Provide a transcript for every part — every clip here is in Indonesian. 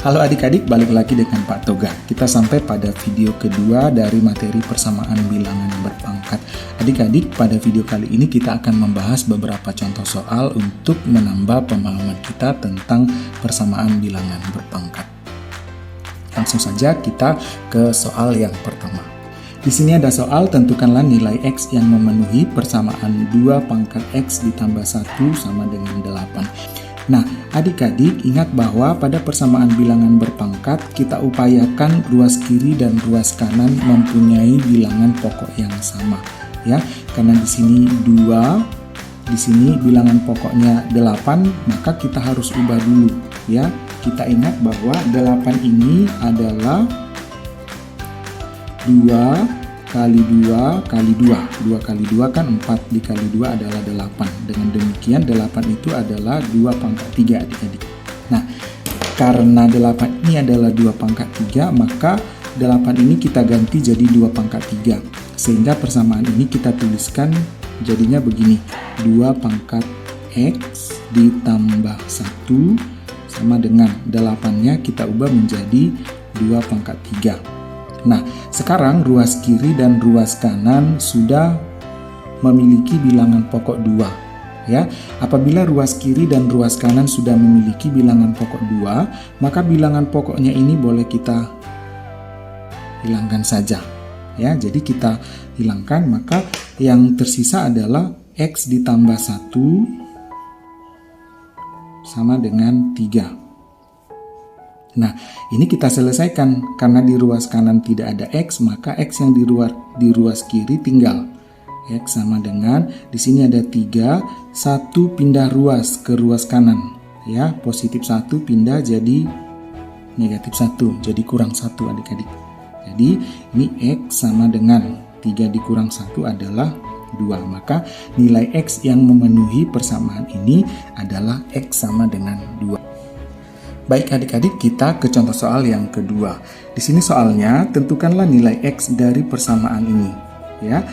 Halo adik-adik, balik lagi dengan Pak Toga. Kita sampai pada video kedua dari materi persamaan bilangan berpangkat. Adik-adik, pada video kali ini kita akan membahas beberapa contoh soal untuk menambah pemahaman kita tentang persamaan bilangan berpangkat. Langsung saja kita ke soal yang pertama. Di sini ada soal, tentukanlah nilai X yang memenuhi persamaan 2 pangkat X ditambah 1 sama dengan 8. Nah, adik-adik ingat bahwa pada persamaan bilangan berpangkat kita upayakan ruas kiri dan ruas kanan mempunyai bilangan pokok yang sama, ya. Karena di sini 2, di sini bilangan pokoknya 8, maka kita harus ubah dulu, ya. Kita ingat bahwa 8 ini adalah 2 kali 2 kali 2. 2 kali 2 kan 4, dikali 2 adalah 8. Dengan demikian 8 itu adalah 2 pangkat 3 adik-adik. Nah, karena 8 ini adalah 2 pangkat 3, maka 8 ini kita ganti jadi 2 pangkat 3. Sehingga persamaan ini kita tuliskan jadinya begini. 2 pangkat X ditambah 1 sama dengan 8-nya kita ubah menjadi 2 pangkat 3. Nah, sekarang ruas kiri dan ruas kanan sudah memiliki bilangan pokok 2, ya. Apabila ruas kiri dan ruas kanan sudah memiliki bilangan pokok 2, maka bilangan pokoknya ini boleh kita hilangkan saja, ya. Jadi kita hilangkan, maka yang tersisa adalah X ditambah 1 sama dengan 3. Nah, ini kita selesaikan. Karena di ruas kanan tidak ada X, maka X yang di ruas kiri tinggal. X sama dengan, di sini ada 3, 1 pindah ruas ke ruas kanan. Ya, positif 1 pindah jadi negatif 1, jadi kurang 1 adik-adik. Jadi, ini X sama dengan 3 dikurang 1 adalah 2. Maka nilai X yang memenuhi persamaan ini adalah X sama dengan 2. Baik adik-adik, kita ke contoh soal yang kedua. Di sini soalnya, tentukanlah nilai X dari persamaan ini. Ya,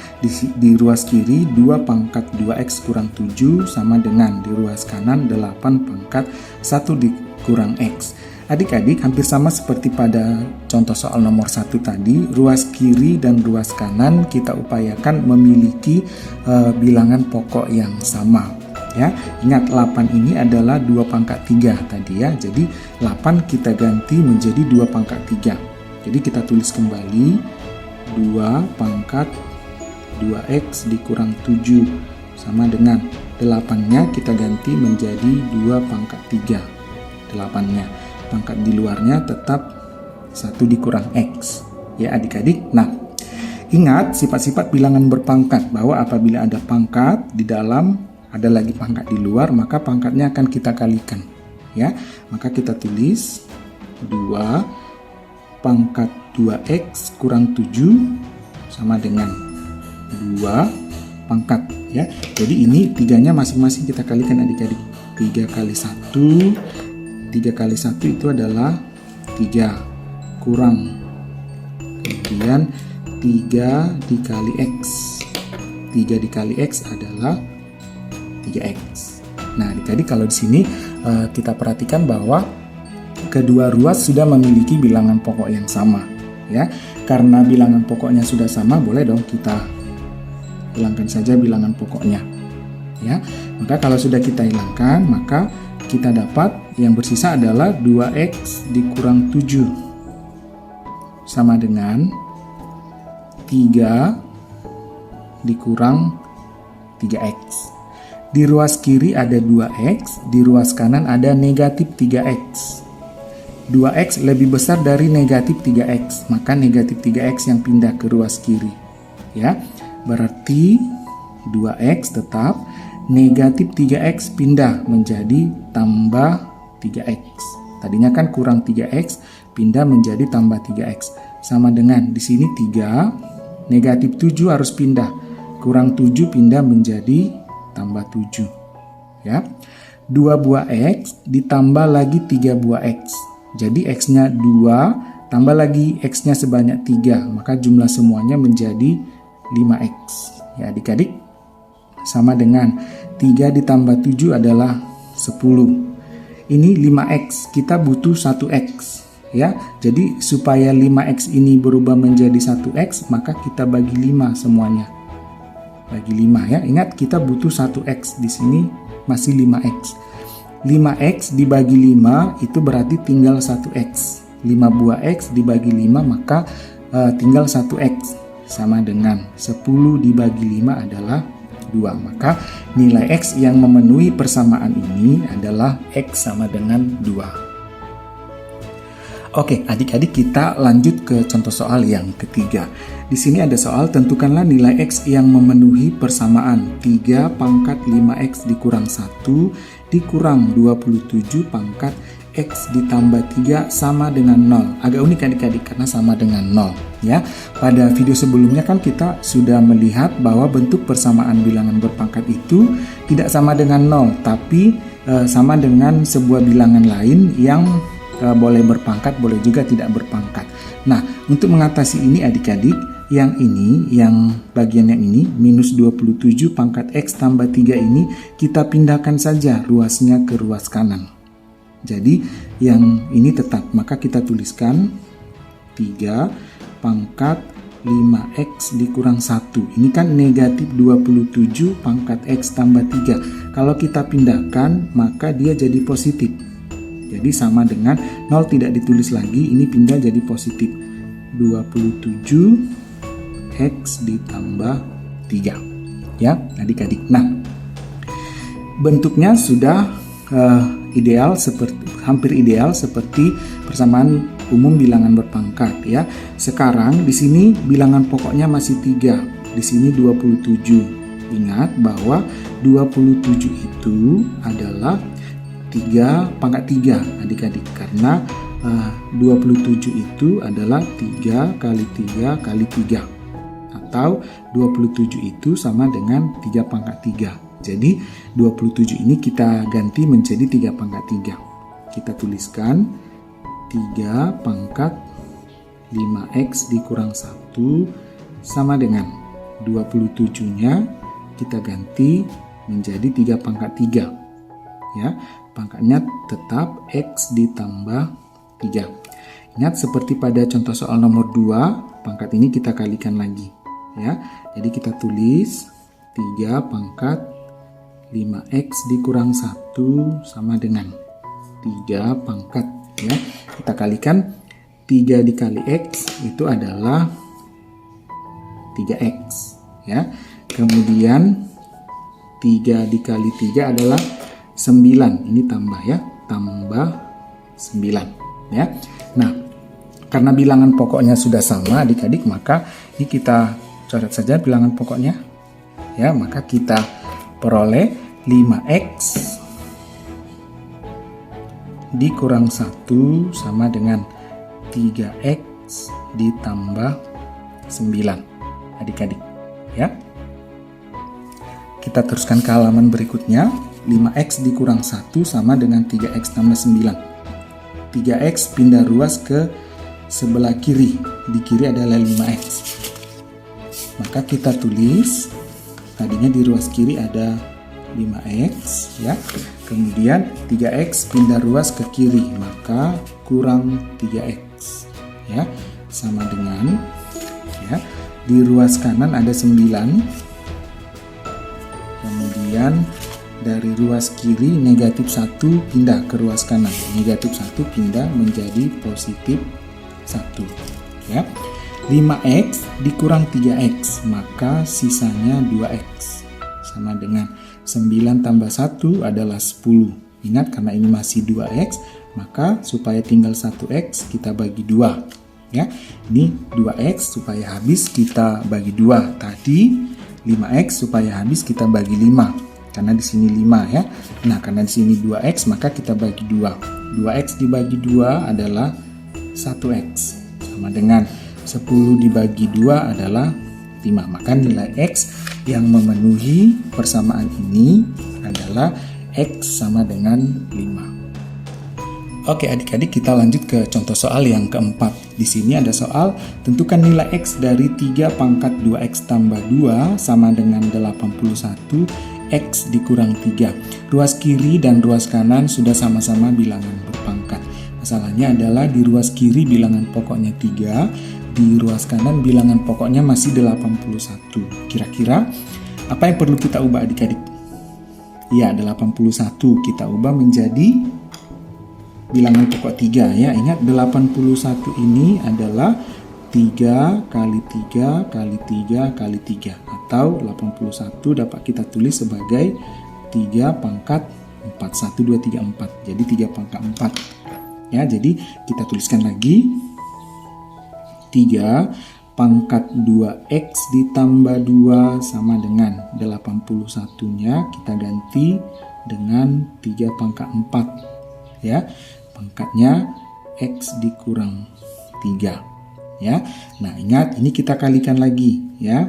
di ruas kiri 2 pangkat 2X kurang 7 sama dengan di ruas kanan 8 pangkat 1 dikurang X. Adik-adik hampir sama seperti pada contoh soal nomor 1 tadi, ruas kiri dan ruas kanan kita upayakan memiliki bilangan pokok yang sama. Ya, ingat 8 ini adalah 2 pangkat 3 tadi ya. Jadi 8 kita ganti menjadi 2 pangkat 3. Jadi kita tulis kembali 2 pangkat 2X dikurang 7 sama dengan 8-nya kita ganti menjadi 2 pangkat 3. 8-nya. Pangkat di luarnya tetap 1 dikurang X. Ya adik-adik. Nah, ingat sifat-sifat bilangan berpangkat bahwa apabila ada pangkat di dalam, ada lagi pangkat di luar, maka pangkatnya akan kita kalikan, ya. Maka kita tulis 2 pangkat 2X kurang 7 sama dengan 2 pangkat, ya. Jadi ini 3-nya masing-masing kita kalikan adik-adik. 3 kali 1, 3 kali 1 itu adalah 3 kurang, kemudian 3 dikali X. 3 dikali X adalah 3X. Nah, adik-adik kalau di sini kita perhatikan bahwa kedua ruas sudah memiliki bilangan pokok yang sama, ya. Karena bilangan pokoknya sudah sama, boleh dong kita hilangkan saja bilangan pokoknya, ya. Maka kalau sudah kita hilangkan, maka kita dapat yang bersisa adalah 2X dikurang 7 sama dengan 3 dikurang 3X. Di ruas kiri ada 2X, di ruas kanan ada negatif 3X. 2X lebih besar dari negatif 3X, maka negatif 3X yang pindah ke ruas kiri. Ya, berarti 2X tetap, negatif 3X pindah menjadi tambah 3X. Tadinya kan kurang 3X, pindah menjadi tambah 3X. Sama dengan di sini 3, negatif 7 harus pindah. Kurang 7 pindah menjadi tambah 7, ya. 2 buah X ditambah lagi 3 buah X. Jadi X-nya 2 tambah lagi X-nya sebanyak 3, maka jumlah semuanya menjadi 5X. Ya adik-adik, sama dengan 3 ditambah 7 adalah 10. Ini 5X, kita butuh 1X. ya. Jadi supaya 5x ini berubah menjadi 1x, maka kita bagi 5 semuanya. Bagi 5 ya. Ingat kita butuh 1x, di sini masih 5x. 5x dibagi 5 itu berarti tinggal 1x. 5 buah x dibagi 5 maka tinggal 1x, sama dengan 10 dibagi 5 adalah 2. Maka nilai x yang memenuhi persamaan ini adalah x sama dengan 2. Oke, adik-adik, kita lanjut ke contoh soal yang ketiga. Di sini ada soal, tentukanlah nilai x yang memenuhi persamaan 3 pangkat 5x dikurang 1 dikurang 27 pangkat x ditambah 3 sama dengan 0. Agak unik adik-adik karena sama dengan 0 ya. Pada video sebelumnya kan kita sudah melihat bahwa bentuk persamaan bilangan berpangkat itu tidak sama dengan 0, tapi sama dengan sebuah bilangan lain yang boleh berpangkat, boleh juga tidak berpangkat. Nah, untuk mengatasi ini adik-adik, yang bagian yang ini, minus 27 pangkat x tambah 3 ini, kita pindahkan saja ruasnya ke ruas kanan. Jadi, yang ini tetap, maka kita tuliskan 3 pangkat 5x dikurang 1. Ini kan negatif 27 pangkat x tambah 3. Kalau kita pindahkan, maka dia jadi positif. Jadi sama dengan 0 tidak ditulis lagi, ini pindah jadi positif. 27 x ditambah 3. Ya, adik-adik. Nah, bentuknya sudah hampir ideal seperti persamaan umum bilangan berpangkat ya. Sekarang di sini bilangan pokoknya masih 3. Di sini 27. Ingat bahwa 27 itu adalah 3 pangkat 3 adik-adik, karena 27 itu adalah 3 kali 3 kali 3, atau 27 itu sama dengan 3 pangkat 3. Jadi 27 ini kita ganti menjadi 3 pangkat 3. Kita tuliskan 3 pangkat 5x dikurang 1 sama dengan 27-nya kita ganti menjadi 3 pangkat 3 ya. Pangkatnya tetap x ditambah 3. Ingat seperti pada contoh soal nomor 2, pangkat ini kita kalikan lagi ya. Jadi kita tulis 3 pangkat 5x dikurang 1 sama dengan 3 pangkat ya. Kita kalikan 3 dikali x itu adalah 3x ya. Kemudian 3 dikali 3 adalah 9, ini tambah ya, tambah 9 ya. Nah, karena bilangan pokoknya sudah sama adik-adik, maka ini kita coret saja bilangan pokoknya ya. Maka kita peroleh 5x dikurang 1 sama dengan 3x ditambah 9 adik-adik ya. Kita teruskan ke halaman berikutnya. 5x dikurang 1 sama dengan 3x tambah 9. 3x pindah ruas ke sebelah kiri. Di kiri adalah 5x. Maka kita tulis, tadinya di ruas kiri ada 5x ya. Kemudian 3x pindah ruas ke kiri, maka kurang 3x ya. Sama dengan ya, di ruas kanan ada 9. Kemudian dari ruas kiri negatif 1 pindah ke ruas kanan. Negatif 1 pindah menjadi positif 1 ya. 5x dikurang 3x, maka sisanya 2x sama dengan 9 tambah 1 adalah 10. Ingat karena ini masih 2x, maka supaya tinggal 1x kita bagi 2 ya. Ini 2x supaya habis kita bagi 2. Tadi 5x supaya habis kita bagi 5. Karena di sini 5 ya. Nah, karena di sini 2x maka kita bagi 2. 2x dibagi 2 adalah 1x sama dengan 10 dibagi 2 adalah 5. Maka nilai x yang memenuhi persamaan ini adalah x sama dengan 5. Oke adik-adik, kita lanjut ke contoh soal yang keempat. Di sini ada soal, tentukan nilai x dari 3 pangkat 2x tambah 2 sama dengan 81 x dikurang 3. Ruas kiri dan ruas kanan sudah sama-sama bilangan berpangkat. Masalahnya adalah di ruas kiri bilangan pokoknya 3, di ruas kanan bilangan pokoknya masih 81. Kira-kira apa yang perlu kita ubah adik-adik? Ya, 81 kita ubah menjadi bilangan pokok 3 ya. Ingat 81 ini adalah 3 kali 3 kali 3 kali 3, atau 81 dapat kita tulis sebagai 3 pangkat 4. 1, 2, 3, 4. Jadi 3 pangkat 4. Ya, jadi kita tuliskan lagi 3 pangkat 2x ditambah 2 sama dengan 81-nya kita ganti dengan 3 pangkat 4 ya. Pangkatnya x dikurang 3 ya. Nah, ingat ini kita kalikan lagi ya.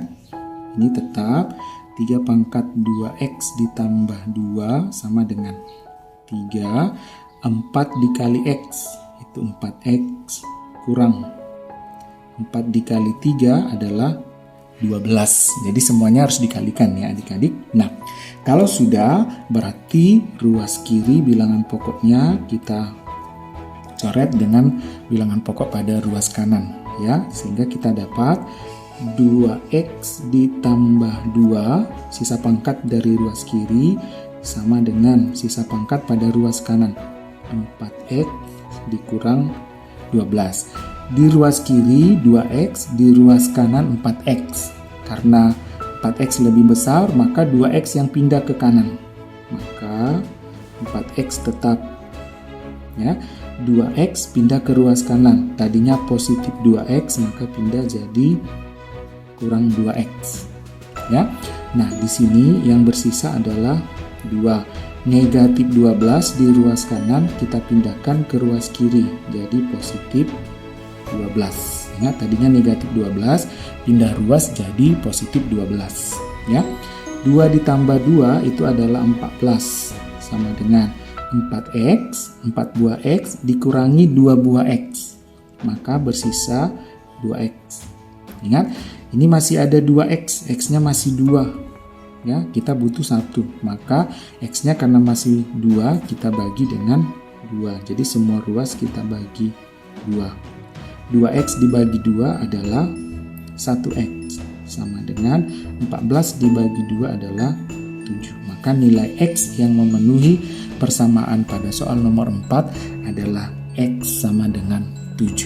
Ini tetap 3 pangkat 2x ditambah 2 sama dengan 3. 4 dikali x itu 4x kurang 4 dikali 3 adalah 12. Jadi semuanya harus dikalikan ya adik-adik. Nah, kalau sudah berarti ruas kiri bilangan pokoknya kita coret dengan bilangan pokok pada ruas kanan ya. Sehingga kita dapat 2x ditambah 2 sisa pangkat dari ruas kiri sama dengan sisa pangkat pada ruas kanan 4x dikurang 12. Di ruas kiri 2x, di ruas kanan 4x. Karena 4x lebih besar, maka 2x yang pindah ke kanan. Maka 4x tetap. Ya, 2x pindah ke ruas kanan. Tadinya positif 2x, maka pindah jadi kurang 2x. Ya. Nah, di sini yang bersisa adalah 2. Negatif 12 di ruas kanan kita pindahkan ke ruas kiri. Jadi positif 12. Ingat tadinya negatif 12, pindah ruas jadi positif 12 ya. 2 ditambah 2 itu adalah 14 sama dengan 4x, 4 buah x dikurangi 2 buah x. Maka bersisa 2x. Ingat, ini masih ada 2x, x-nya masih 2. Ya, kita butuh 1. Maka x-nya karena masih 2 kita bagi dengan 2. Jadi semua ruas kita bagi 2. 2x dibagi 2 adalah 1x sama dengan 14 dibagi 2 adalah 7. Maka nilai x yang memenuhi persamaan pada soal nomor 4 adalah x sama dengan 7.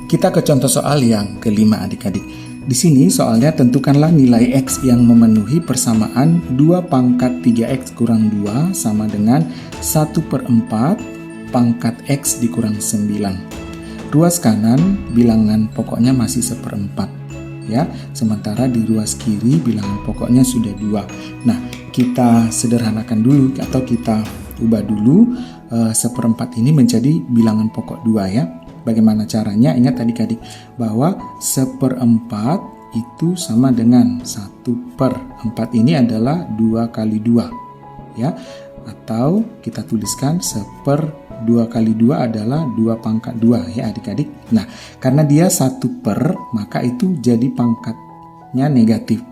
Kita ke contoh soal yang kelima adik-adik. Di sini soalnya tentukanlah nilai x yang memenuhi persamaan 2 pangkat 3x kurang 2 sama dengan 1/4 pangkat x dikurang 9. Ruas kanan bilangan pokoknya masih 1/4 ya, sementara di ruas kiri bilangan pokoknya sudah 2. Nah, kita sederhanakan dulu atau kita ubah dulu 1/4 ini menjadi bilangan pokok 2 ya. Bagaimana caranya? Ingat adik-adik bahwa 1/4 itu sama dengan 1/4 ini adalah 2 kali 2 ya, atau kita tuliskan 1/2 kali 2 adalah 2 pangkat 2 ya adik-adik. Nah, karena dia 1/, maka itu jadi pangkatnya negatif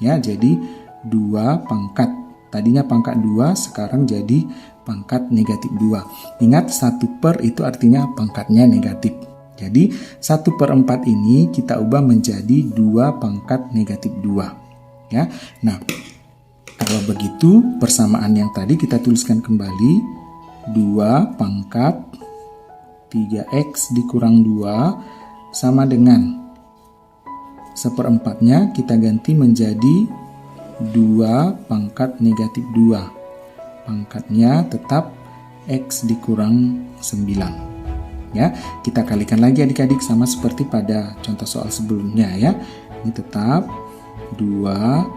ya, jadi 2 pangkat. Tadinya pangkat 2, sekarang jadi pangkat negatif 2. Ingat 1/, itu artinya pangkatnya negatif. Jadi 1/4 ini kita ubah menjadi 2 pangkat negatif 2. Ya. Nah, kalau begitu persamaan yang tadi kita tuliskan kembali. 2 pangkat 3x dikurang 2 sama dengan 1/4-nya kita ganti menjadi 2 pangkat negatif 2. Pangkatnya tetap x dikurang 9. Ya, kita kalikan lagi adik-adik sama seperti pada contoh soal sebelumnya ya. Ini tetap 2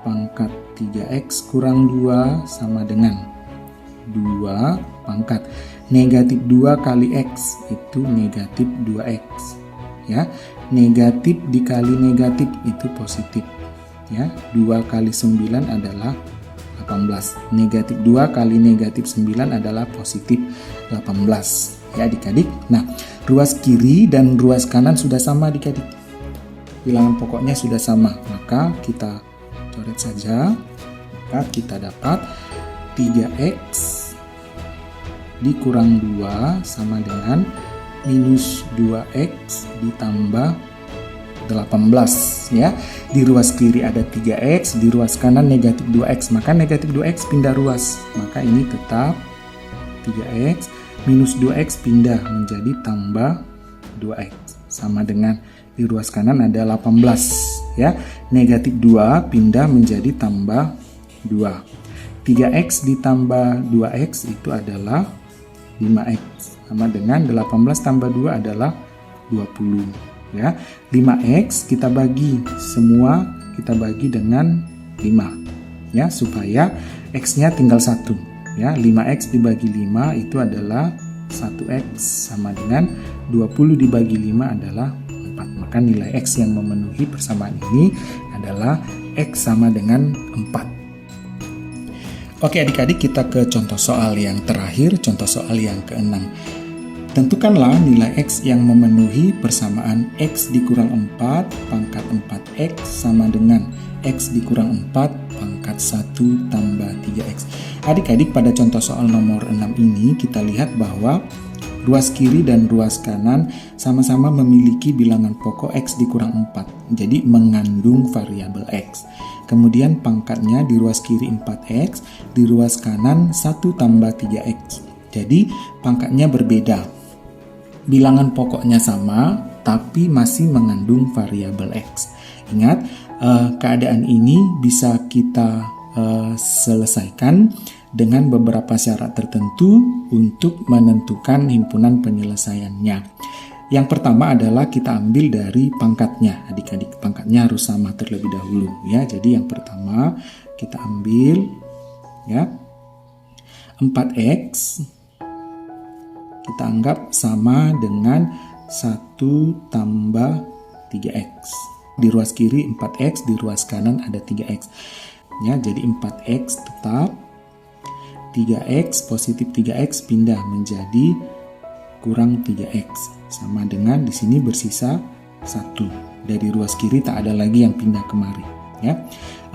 pangkat 3x kurang 2 sama dengan 2 pangkat negatif 2 kali x itu negatif 2x. Ya, negatif dikali negatif itu positif. Ya, 2 kali 9 adalah 18. Negatif 2 kali negatif 9 adalah positif 18. Ya adik-adik. Nah, ruas kiri dan ruas kanan sudah sama adik-adik. Bilangan pokoknya sudah sama. Maka kita coret saja. Maka kita dapat 3x dikurang 2 sama dengan minus 2x ditambah 18 ya. Di ruas kiri ada 3x, di ruas kanan negatif 2x, maka negatif 2x pindah ruas, maka ini tetap 3x minus 2x pindah menjadi tambah 2x sama dengan di ruas kanan ada 18 ya. Negatif 2 pindah menjadi tambah 2. 3x ditambah 2x itu adalah 5x sama dengan 18 tambah 2 adalah 20 ya. 5x kita bagi semua, kita bagi dengan 5 ya, supaya x-nya tinggal 1 ya. 5x dibagi 5 itu adalah 1x sama dengan 20 dibagi 5 adalah 4. Maka nilai x yang memenuhi persamaan ini adalah x sama dengan 4. Oke adik-adik, kita ke contoh soal yang terakhir, contoh soal yang ke-6. Tentukanlah nilai x yang memenuhi persamaan x dikurang 4 pangkat 4x sama dengan x dikurang 4 pangkat 1 tambah 3x. Adik-adik, pada contoh soal nomor 6 ini kita lihat bahwa ruas kiri dan ruas kanan sama-sama memiliki bilangan pokok x dikurang 4. Jadi mengandung variabel x. Kemudian pangkatnya di ruas kiri 4x, di ruas kanan 1 tambah 3x. Jadi pangkatnya berbeda. Bilangan pokoknya sama, tapi masih mengandung variabel x. Ingat, keadaan ini bisa kita selesaikan dengan beberapa syarat tertentu untuk menentukan himpunan penyelesaiannya. Yang pertama adalah kita ambil dari pangkatnya, adik-adik. Pangkatnya harus sama terlebih dahulu ya. Jadi yang pertama kita ambil ya 4x kita anggap sama dengan 1 tambah 3x. Di ruas kiri 4x, di ruas kanan ada 3x. Ya, jadi 4x tetap, 3x positif 3x pindah menjadi kurang 3x. Sama dengan di sini bersisa 1. Dari ruas kiri tak ada lagi yang pindah kemari. Ya.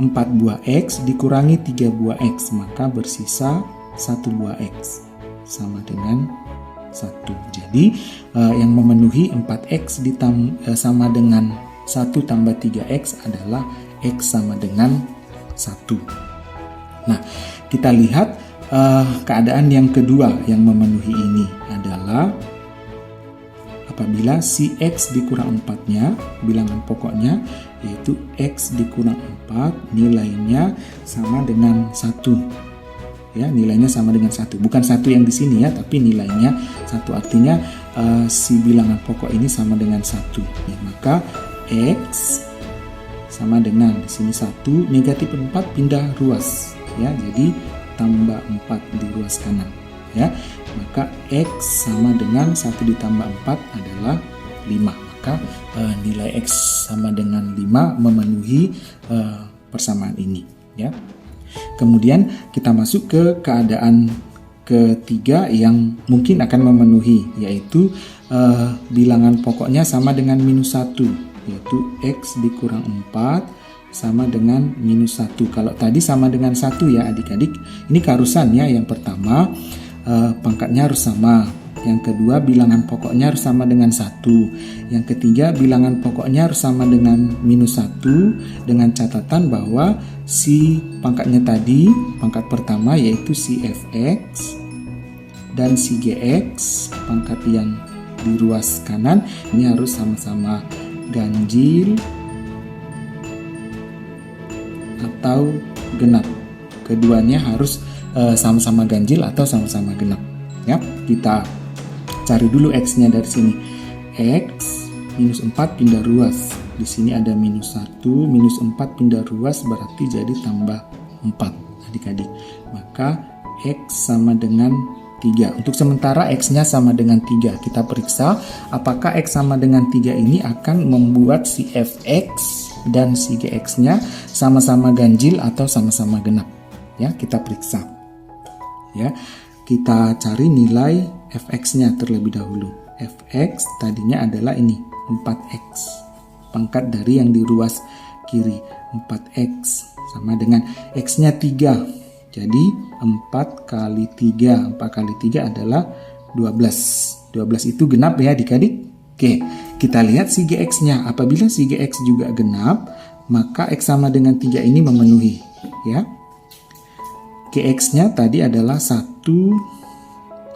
4 buah x dikurangi 3 buah x, maka bersisa 1 buah x. Sama dengan 1. Jadi yang memenuhi 4x sama dengan 1 tambah 3x adalah x sama dengan 1. Nah, kita lihat keadaan yang kedua yang memenuhi ini adalah apabila si x dikurang 4-nya, bilangan pokoknya yaitu x dikurang 4, nilainya sama dengan 1. Ya, nilainya sama dengan 1. Bukan 1 yang di sini ya, tapi nilainya 1. Artinya si bilangan pokok ini sama dengan 1. Ya, maka x sama dengan di sini 1, negatif 4 pindah ruas ya. Jadi tambah 4 di ruas kanan ya. Maka x sama dengan 1 ditambah 4 adalah 5. Maka nilai x sama dengan 5 memenuhi persamaan ini ya. Kemudian kita masuk ke keadaan ketiga yang mungkin akan memenuhi, yaitu bilangan pokoknya sama dengan minus 1, yaitu x dikurang 4 sama dengan minus 1. Kalau tadi sama dengan 1 ya adik-adik, ini keharusan ya. Yang pertama pangkatnya harus sama, yang kedua bilangan pokoknya harus sama dengan 1, yang ketiga bilangan pokoknya harus sama dengan minus 1, dengan catatan bahwa si pangkatnya tadi, pangkat pertama yaitu si fx dan si gx, pangkat yang di ruas kanan ini harus sama-sama ganjil atau genap. Keduanya harus sama-sama ganjil atau sama-sama genap ya. Kita cari dulu x-nya dari sini. X minus 4 pindah ruas. Di sini ada minus 1, minus 4 pindah ruas berarti jadi tambah 4 adik-adik. Maka x sama dengan 3. Untuk sementara x-nya sama dengan 3. Kita periksa apakah x sama dengan 3 ini akan membuat si fx dan si gx-nya sama-sama ganjil atau sama-sama genap. Ya, kita periksa. Ya. Kita cari nilai fx-nya terlebih dahulu. Fx tadinya adalah ini 4x. Pangkat dari yang di ruas kiri 4x sama dengan x-nya 3. Jadi 4 kali 3. 4 kali 3 adalah 12. 12 itu genap ya adik-adik. Oke, kita lihat si GX-nya. Apabila si GX juga genap, maka X sama dengan 3 ini memenuhi. Ya. GX-nya tadi adalah 1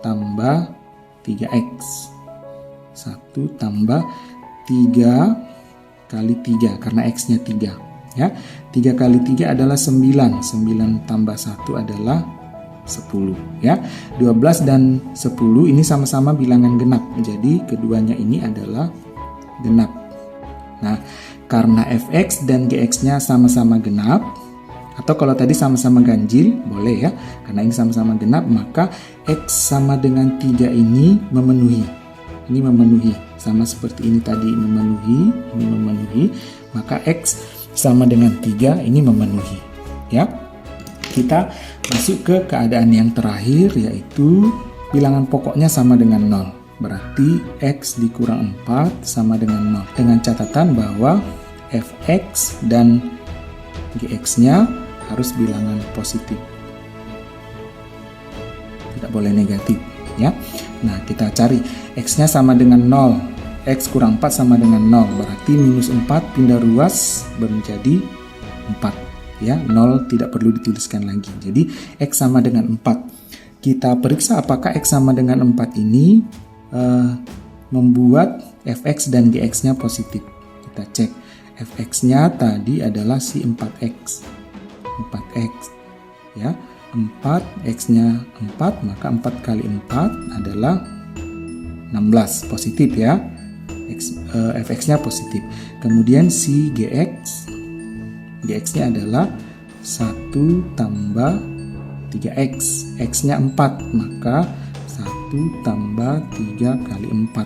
tambah 3X. 1 tambah 3 kali 3 karena X-nya 3. Ya, 3 kali 3 adalah 9. 9 tambah 1 adalah 10. Ya, 12 dan 10 ini sama-sama bilangan genap. Jadi keduanya ini adalah genap. Nah, karena fx dan gx-nya sama-sama genap, atau kalau tadi sama-sama ganjil, boleh ya. Karena ini sama-sama genap, maka x sama dengan 3 ini memenuhi. Ini memenuhi. Sama seperti ini tadi memenuhi, ini memenuhi. Maka x sama dengan 3 ini memenuhi. Ya. Kita masuk ke keadaan yang terakhir, yaitu bilangan pokoknya sama dengan 0. Berarti x dikurang 4 sama dengan 0. Dengan catatan bahwa fx dan gx-nya harus bilangan positif. Tidak boleh negatif, ya. Nah, kita cari x-nya sama dengan 0. X kurang 4 sama dengan 0. Berarti minus 4 pindah ruas menjadi 4. Ya, 0 tidak perlu dituliskan lagi. Jadi x sama dengan 4. Kita periksa apakah x sama dengan 4 ini membuat fx dan gx-nya positif. Kita cek. Fx-nya tadi adalah si 4x. 4x. Ya, 4 x-nya 4, maka 4 kali 4 adalah 16. Positif ya. Fx-nya positif. Kemudian si gx-nya adalah 1 tambah 3x. X-nya 4, maka 1 tambah 3 kali 4.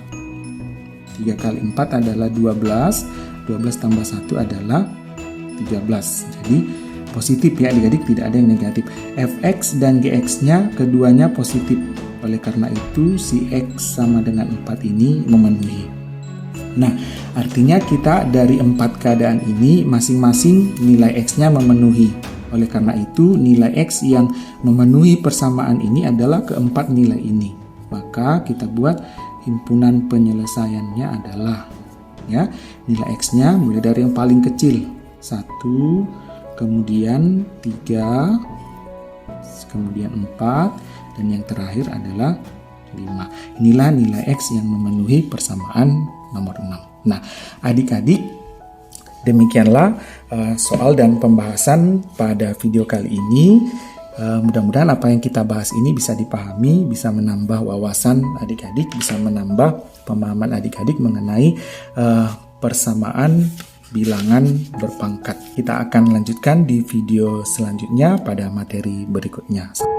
3 kali 4 adalah 12. 12 tambah 1 adalah 13. Jadi positif ya adik-adik, tidak ada yang negatif. Fx dan gx-nya keduanya positif. Oleh karena itu si x sama dengan 4 ini memenuhi. Nah, artinya kita dari 4 keadaan ini masing-masing nilai x-nya memenuhi. Oleh karena itu nilai x yang memenuhi persamaan ini adalah keempat nilai ini. Maka kita buat himpunan penyelesaiannya adalah ya, nilai x-nya mulai dari yang paling kecil 1, kemudian 3, kemudian 4, dan yang terakhir adalah 5. Inilah nilai x yang memenuhi persamaan nomor 6. Nah, adik-adik, demikianlah soal dan pembahasan pada video kali ini. Mudah-mudahan apa yang kita bahas ini bisa dipahami, bisa menambah wawasan adik-adik, bisa menambah pemahaman adik-adik mengenai persamaan bilangan berpangkat. Kita akan lanjutkan di video selanjutnya pada materi berikutnya.